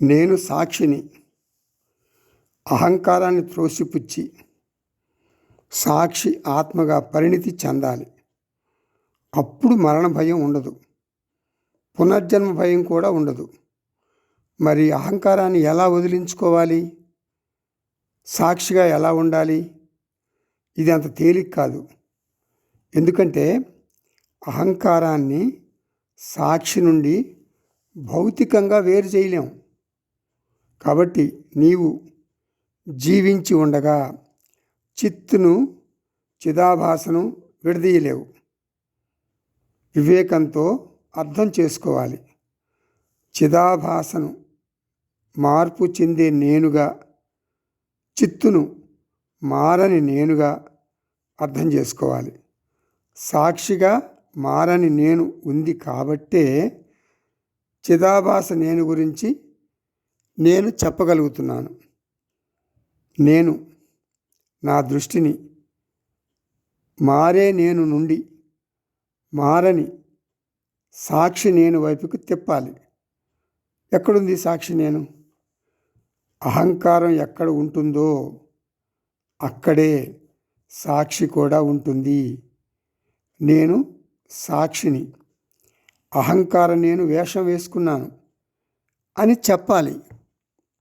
నేను సాక్షిని అహంకారాన్ని త్రోసిపుచ్చి సాక్షి ఆత్మగా పరిణితి చెందాలి. అప్పుడు మరణ భయం ఉండదు, పునర్జన్మ భయం కూడా ఉండదు. మరి అహంకారాన్ని ఎలా వదిలించుకోవాలి? సాక్షిగా ఎలా ఉండాలి? ఇది అంత తేలిక కాదు. ఎందుకంటే అహంకారాన్ని సాక్షి నుండి భౌతికంగా వేరు చేయలేం. కాబట్టి నీవు జీవించి ఉండగా చిత్తును, చిదాభాసను విడదీయలేవు. వివేకంతో అర్థం చేసుకోవాలి. చిదాభాసను మార్పు చెందే నేనుగా, చిత్తును మారని నేనుగా అర్థం చేసుకోవాలి. సాక్షిగా మారని నేను ఉంది కాబట్టే చిదాభాస నేను గురించి నేను చెప్పగలుగుతున్నాను. నేను నా దృష్టిని మారే నేను నుండి మారని సాక్షి నేను వైపుకు తిప్పాలి. ఎక్కడుంది సాక్షి నేను? అహంకారం ఎక్కడ ఉంటుందో అక్కడే సాక్షి కూడా ఉంటుంది. నేను సాక్షిని, అహంకారం నేను వేషం వేసుకున్నాను అని చెప్పాలి.